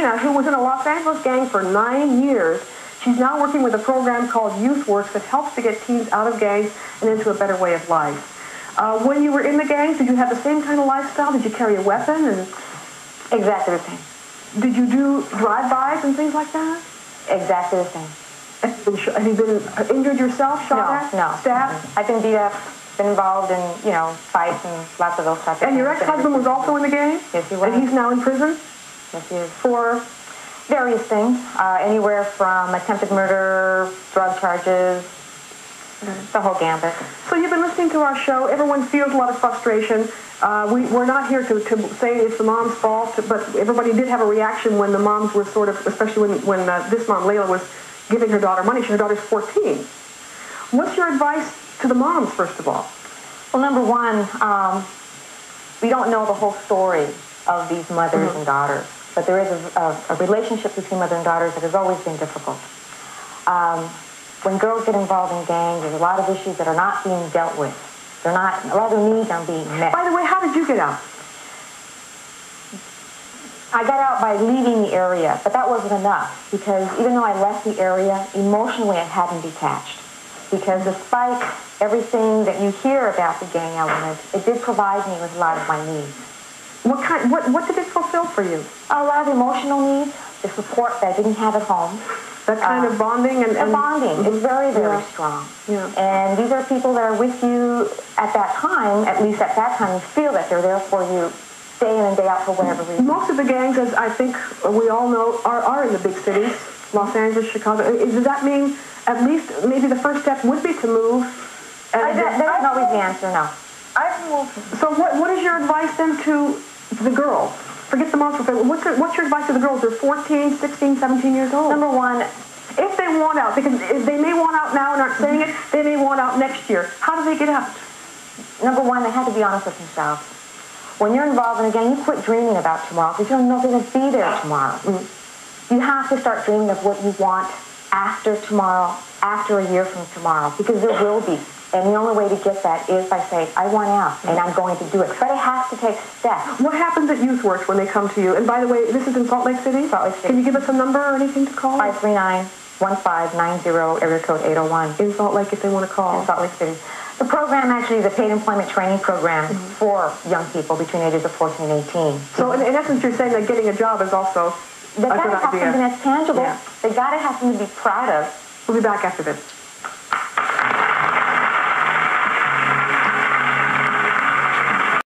Christina, who was in a Los Angeles gang for 9 years. She's now working with a program called YouthWorks that helps to get teens out of gangs and into a better way of life. When you were in the gangs, did you have the same kind of lifestyle? Did you carry a weapon? And exactly the same. Did you do drive-bys and things like that? Exactly the same. Have you been injured yourself, shot at? No. Stabbed? I've been beat up, been involved in, fights and lots of those types of things. And your ex-husband was also in the gang? Yes, he was. And he's now in prison? Yes, he is. For? Various things. Anywhere from attempted murder, drug charges, the whole gambit. So you've been listening to our show. Everyone feels a lot of frustration. We're not here to say it's the mom's fault, but everybody did have a reaction when the moms were sort of, especially when this mom, Layla, was giving her daughter money. Her daughter's 14. What's your advice to the moms, first of all? Well, number one, we don't know the whole story of these mothers and daughters, but there is a relationship between mother and daughters that has always been difficult. When girls get involved in gangs, there's a lot of issues that are not being dealt with. A lot of their needs aren't being met. By the way, how did you get out? I got out by leaving the area, but that wasn't enough, because even though I left the area, emotionally I hadn't detached. Because despite everything that you hear about the gang element, it did provide me with a lot of my needs. What did it fulfill for you? A lot of emotional needs, the support that I didn't have at home. That kind of bonding and bonding is very, very strong. Yeah. And these are people that are with you at that time, at least at that time, you feel that they're there for you day in and day out for whatever reason. Most of the gangs, as I think we all know, are in the big cities, Los Angeles, Chicago. Does that mean at least maybe the first step would be to move? That's always the answer, no. I've moved. So what is your advice then to the girls? Forget the moms. What's your advice to the girls? They're 14, 16, 17 years old. Number one, if they want out, because they may want out now and aren't saying it, they may want out next year. How do they get out? Number one, they have to be honest with themselves. When you're involved in a gang, you quit dreaming about tomorrow because you don't know if they're going to be there tomorrow. You have to start dreaming of what you want after tomorrow, after a year from tomorrow, because there will be. And the only way to get that is by saying, I want out, and I'm going to do it. But I have to take steps. What happens at YouthWorks when they come to you? And by the way, this is in Salt Lake City? Salt Lake City. Can you give us a number or anything to call? 539-1590, area code 801. In Salt Lake if they want to call. In Salt Lake City. The program actually is a paid employment training program for young people between ages of 14 and 18. So in essence, you're saying that getting a job is also They got to have something that's tangible. Yeah. They got to have something to be proud of. We'll be back after this.